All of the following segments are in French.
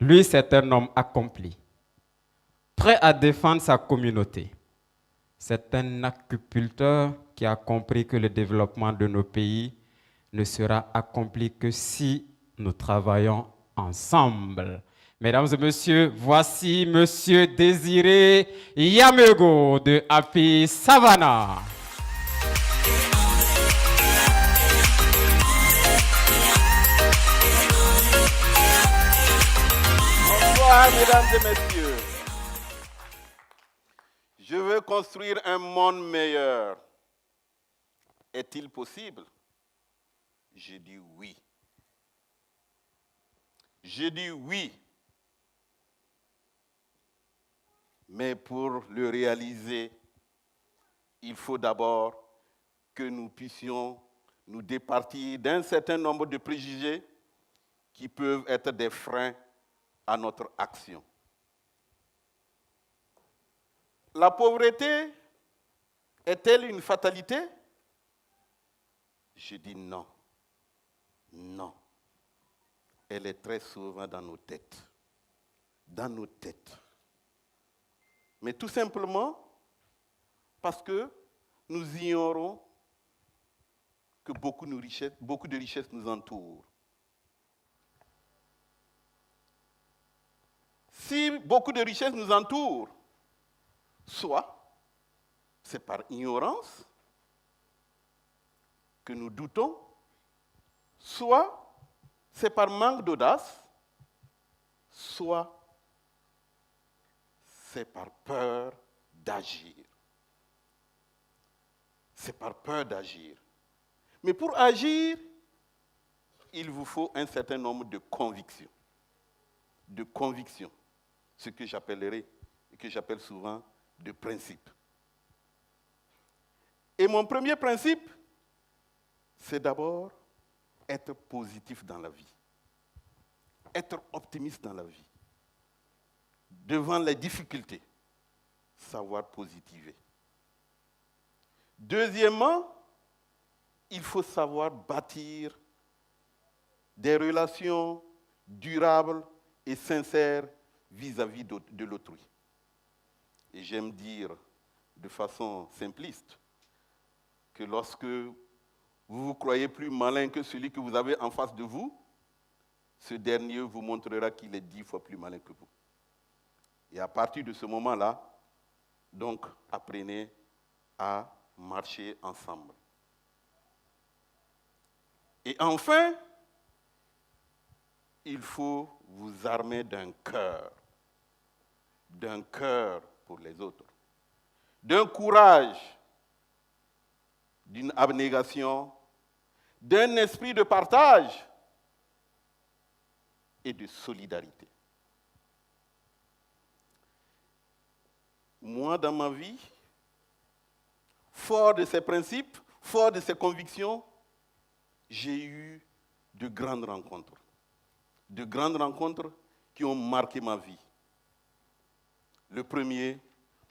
Lui, c'est un homme accompli, prêt à défendre sa communauté. C'est un acupuncteur qui a compris que le développement de nos pays ne sera accompli que si nous travaillons ensemble. Mesdames et messieurs, voici Monsieur Désiré Yamego de Happy Savannah. Bonsoir, mesdames et messieurs. Je veux construire un monde meilleur. Est-il possible? Je dis oui. Je dis oui. Mais pour le réaliser, il faut d'abord que nous puissions nous départir d'un certain nombre de préjugés qui peuvent être des freins à notre action. La pauvreté est-elle une fatalité? Je dis non. Non. Elle est très souvent dans nos têtes. Dans nos têtes. Mais tout simplement parce que nous ignorons que beaucoup de richesses nous entourent. Si beaucoup de richesses nous entourent, soit c'est par ignorance que nous doutons, soit c'est par manque d'audace, soit c'est par peur d'agir. C'est par peur d'agir. Mais pour agir, il vous faut un certain nombre de convictions. De convictions. Ce que j'appellerai, et que j'appelle souvent, de principes. Et mon premier principe, c'est d'abord être positif dans la vie. Être optimiste dans la vie. Devant les difficultés, savoir positiver. Deuxièmement, il faut savoir bâtir des relations durables et sincères vis-à-vis de l'autrui. Et j'aime dire de façon simpliste que lorsque vous vous croyez plus malin que celui que vous avez en face de vous, ce dernier vous montrera qu'il est 10 fois plus malin que vous. Et à partir de ce moment-là, donc, apprenez à marcher ensemble. Et enfin, il faut vous armer d'un cœur pour les autres, d'un courage, d'une abnégation, d'un esprit de partage et de solidarité. Moi, dans ma vie, fort de ces principes, fort de ces convictions, j'ai eu de grandes rencontres. De grandes rencontres qui ont marqué ma vie. Le premier,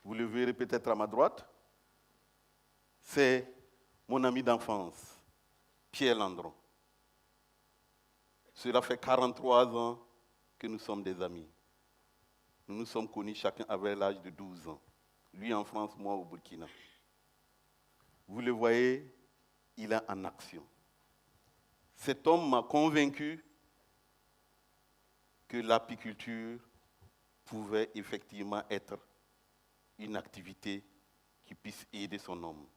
vous le verrez peut-être à ma droite, c'est mon ami d'enfance, Pierre Landron. Cela fait 43 ans que nous sommes des amis. Nous nous sommes connus chacun avait l'âge de 12 ans. Lui en France, moi au Burkina. Vous le voyez, il est en action. Cet homme m'a convaincu que l'apiculture pouvait effectivement être une activité qui puisse aider son homme.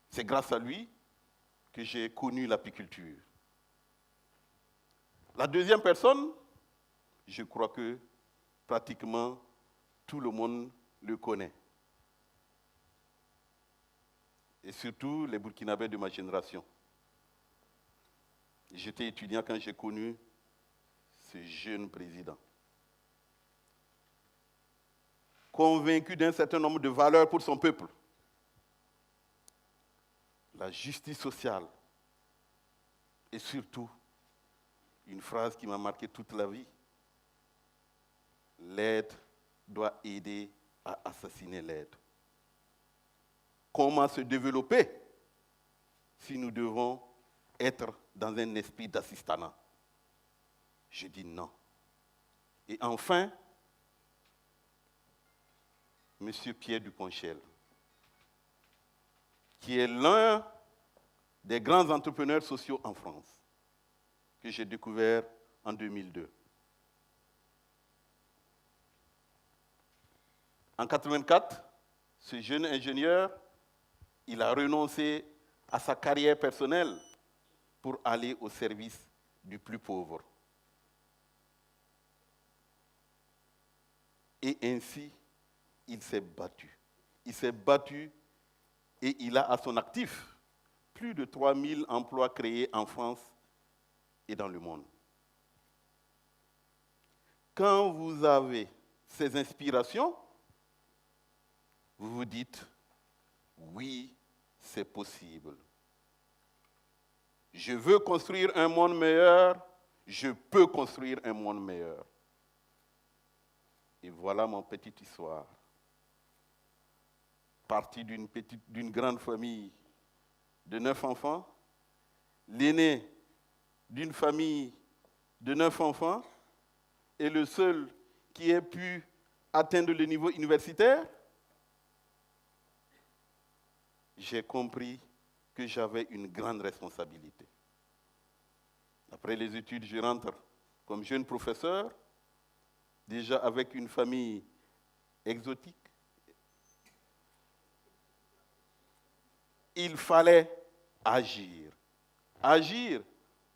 C'est grâce à lui que j'ai connu l'apiculture. La deuxième personne, je crois que pratiquement tout le monde le connaît. Et surtout les Burkinabés de ma génération. J'étais étudiant quand j'ai connu ce jeune président. Convaincu d'un certain nombre de valeurs pour son peuple. La justice sociale. Et surtout, une phrase qui m'a marqué toute la vie. L'aide doit aider à assassiner l'aide. Comment se développer si nous devons être dans un esprit d'assistanat? Je dis non. Et enfin, M. Pierre Duponchel, qui est l'un des grands entrepreneurs sociaux en France, que j'ai découvert en 2002. En 1984, ce jeune ingénieur, il a renoncé à sa carrière personnelle pour aller au service du plus pauvre. Et ainsi, il s'est battu. Il s'est battu et il a à son actif plus de 3000 emplois créés en France et dans le monde. Quand vous avez ces inspirations, vous vous dites, oui, c'est possible. Je veux construire un monde meilleur, je peux construire un monde meilleur. Et voilà mon petite histoire. Parti d'une grande famille de 9 enfants, l'aîné d'une famille de 9 enfants et le seul qui ait pu atteindre le niveau universitaire, j'ai compris que j'avais une grande responsabilité. Après les études, je rentre comme jeune professeur, déjà avec une famille exotique. Il fallait agir. Agir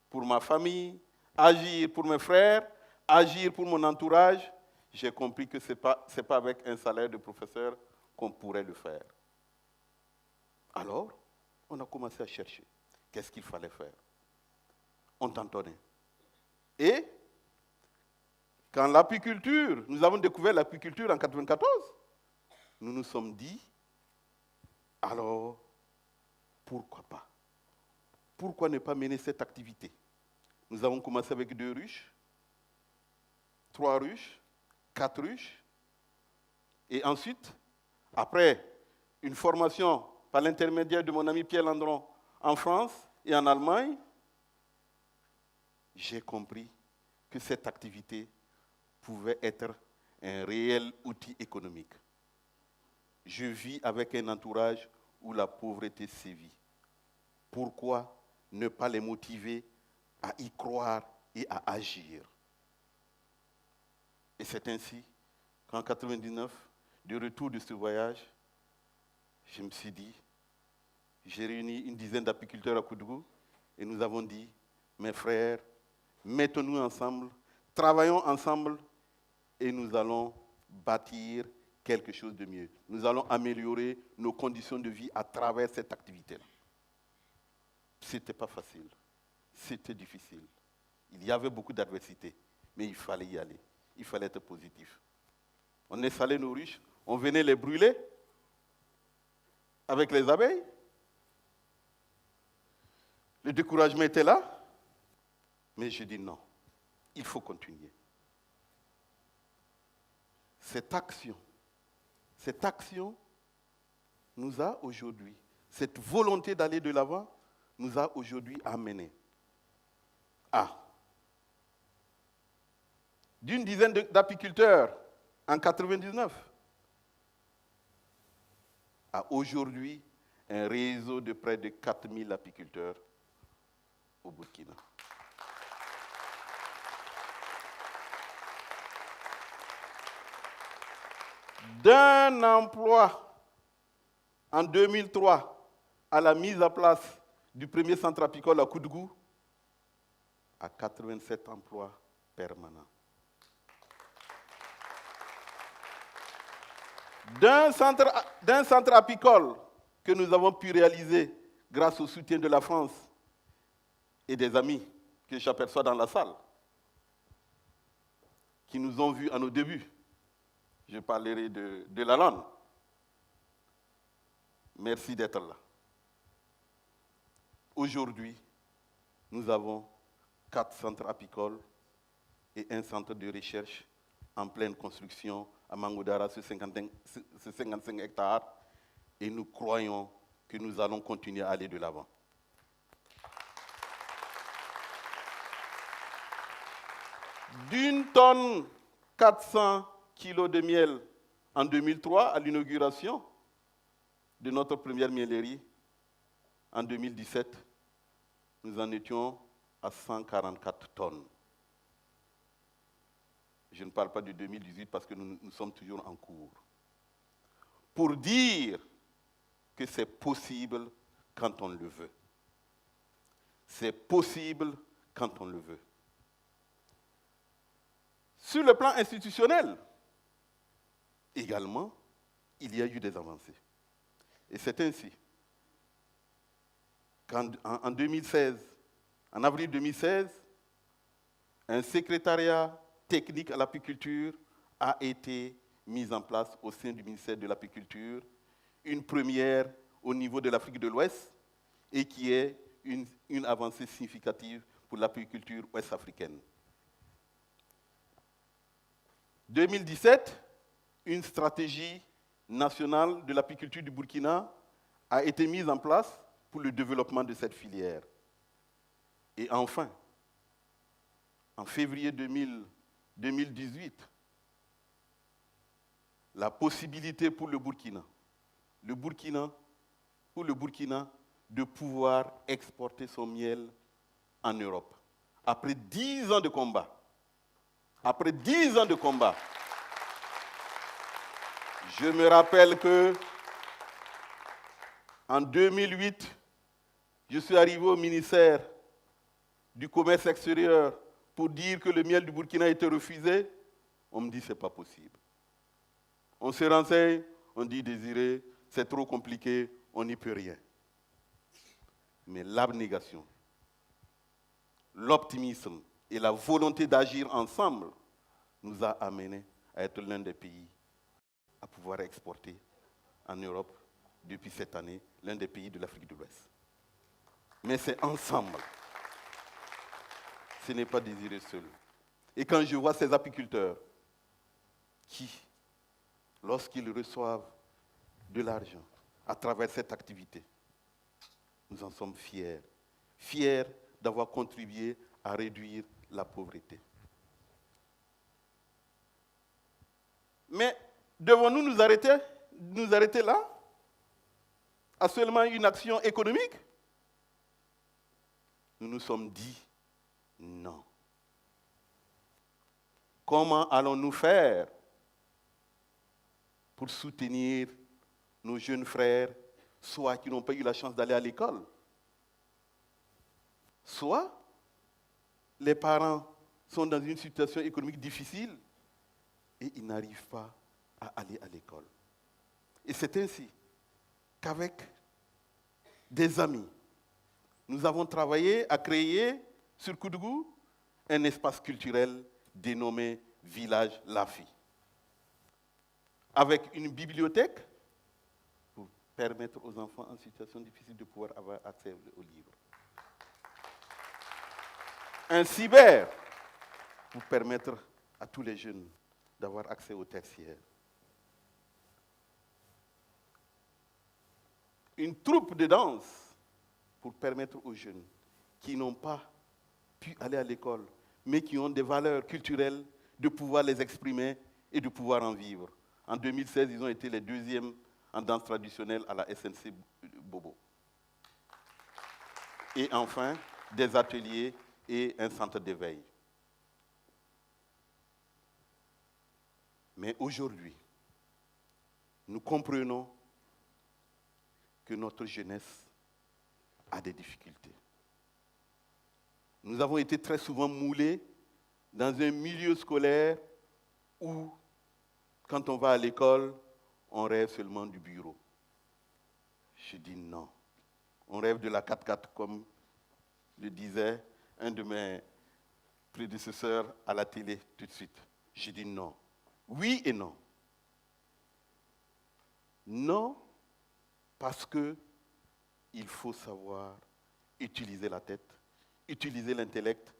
pour ma famille, agir pour mes frères, agir pour mon entourage. J'ai compris que ce n'est pas avec un salaire de professeur qu'on pourrait le faire. Alors, on a commencé à chercher. Qu'est-ce qu'il fallait faire? On tentonnait. Et quand l'apiculture, nous avons découvert l'apiculture en 1994, nous nous sommes dit, alors, pourquoi pas? Pourquoi ne pas mener cette activité? Nous avons commencé avec 2 ruches, 3 ruches, 4 ruches. Et ensuite, après une formation par l'intermédiaire de mon ami Pierre Landron en France et en Allemagne, j'ai compris que cette activité pouvait être un réel outil économique. Je vis avec un entourage où la pauvreté sévit. Pourquoi ne pas les motiver à y croire et à agir? Et c'est ainsi qu'en 1999, de retour de ce voyage, je me suis dit, j'ai réuni une dizaine d'apiculteurs à Koudougou et nous avons dit, mes frères, mettons-nous ensemble, travaillons ensemble et nous allons bâtir quelque chose de mieux. Nous allons améliorer nos conditions de vie à travers cette activité-là. Ce n'était pas facile, c'était difficile. Il y avait beaucoup d'adversité, mais il fallait y aller. Il fallait être positif. On installait nos ruches, on venait les brûler avec les abeilles. Le découragement était là, mais je dis non, il faut continuer. Cette action nous a aujourd'hui, cette volonté d'aller de l'avant, nous a aujourd'hui amenés à, d'une dizaine d'apiculteurs en 1999, à aujourd'hui un réseau de près de 4000 apiculteurs au Burkina. D'un emploi en 2003 à la mise en place du premier centre apicole à Koudougou, à 87 emplois permanents. D'un centre apicole que nous avons pu réaliser grâce au soutien de la France et des amis que j'aperçois dans la salle, qui nous ont vus à nos débuts. Je parlerai de la langue. Merci d'être là. Aujourd'hui, nous avons 4 centres apicoles et un centre de recherche en pleine construction à Mangoudara, sur 55 hectares, et nous croyons que nous allons continuer à aller de l'avant. d'une tonne 400 kilos de miel en 2003 à l'inauguration de notre première miellerie. En 2017, nous en étions à 144 tonnes. Je ne parle pas de 2018 parce que nous sommes toujours en cours. Pour dire que c'est possible quand on le veut. C'est possible quand on le veut. Sur le plan institutionnel, également, il y a eu des avancées. Et c'est ainsi qu'en 2016, en avril 2016, un secrétariat technique à l'apiculture a été mis en place au sein du ministère de l'Apiculture, une première au niveau de l'Afrique de l'Ouest et qui est une avancée significative pour l'apiculture ouest-africaine. 2017, une stratégie nationale de l'apiculture du Burkina a été mise en place pour le développement de cette filière. Et enfin, en février 2018, la possibilité pour le Burkina de pouvoir exporter son miel en Europe. Après 10 ans de combat, je me rappelle que en 2008, je suis arrivé au ministère du Commerce extérieur pour dire que le miel du Burkina était refusé. On me dit que ce n'est pas possible. On se renseigne, on dit Désiré, c'est trop compliqué, on n'y peut rien. Mais l'abnégation, l'optimisme et la volonté d'agir ensemble nous a amenés à être l'un des pays à pouvoir exporter en Europe depuis cette année, l'un des pays de l'Afrique de l'Ouest. Mais c'est ensemble. Ce n'est pas Désiré seul. Et quand je vois ces apiculteurs qui, lorsqu'ils reçoivent de l'argent à travers cette activité, nous en sommes fiers. Fiers d'avoir contribué à réduire la pauvreté. Mais devons-nous nous arrêter là, à seulement une action économique? Nous nous sommes dit non. Comment allons-nous faire pour soutenir nos jeunes frères, soit qui n'ont pas eu la chance d'aller à l'école, soit les parents sont dans une situation économique difficile et ils n'arrivent pas à aller à l'école. Et c'est ainsi qu'avec des amis, nous avons travaillé à créer sur Koudougou un espace culturel dénommé Village Lafi, avec une bibliothèque pour permettre aux enfants en situation difficile de pouvoir avoir accès aux livres. Un cyber pour permettre à tous les jeunes d'avoir accès au tertiaire. Une troupe de danse pour permettre aux jeunes qui n'ont pas pu aller à l'école, mais qui ont des valeurs culturelles, de pouvoir les exprimer et de pouvoir en vivre. En 2016, ils ont été les deuxièmes en danse traditionnelle à la SNC Bobo. Et enfin, des ateliers et un centre d'éveil. Mais aujourd'hui, nous comprenons que notre jeunesse a des difficultés. Nous avons été très souvent moulés dans un milieu scolaire où, quand on va à l'école, on rêve seulement du bureau. Je dis non. On rêve de la 4x4, comme le disait un de mes prédécesseurs à la télé tout de suite. Je dis non. Oui et non. Non, parce qu'il faut savoir utiliser la tête, utiliser l'intellect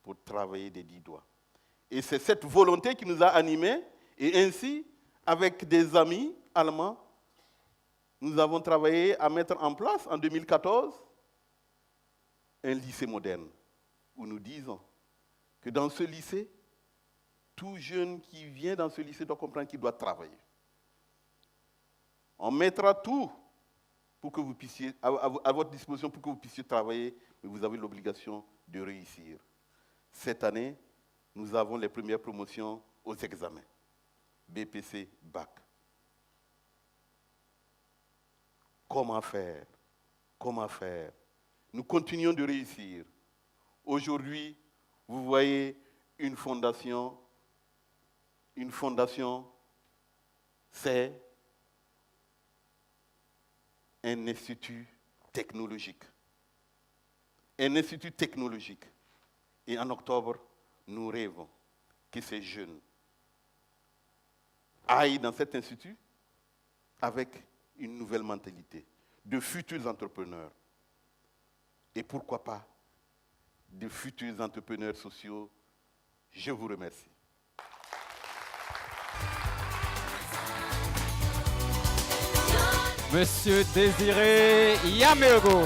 pour travailler des 10 doigts. Et c'est cette volonté qui nous a animés, et ainsi, avec des amis allemands, nous avons travaillé à mettre en place, en 2014, un lycée moderne, où nous disons que dans ce lycée, tout jeune qui vient dans ce lycée doit comprendre qu'il doit travailler. On mettra tout pour que vous puissiez, à votre disposition pour que vous puissiez travailler, mais vous avez l'obligation de réussir. Cette année, nous avons les premières promotions aux examens. BPC, Bac. Comment faire? Comment faire? Nous continuons de réussir. Aujourd'hui, vous voyez une fondation, c'est un institut technologique. Un institut technologique. Et en octobre, nous rêvons que ces jeunes aillent dans cet institut avec une nouvelle mentalité, de futurs entrepreneurs. Et pourquoi pas, de futurs entrepreneurs sociaux. Je vous remercie. Monsieur Désiré Yamego.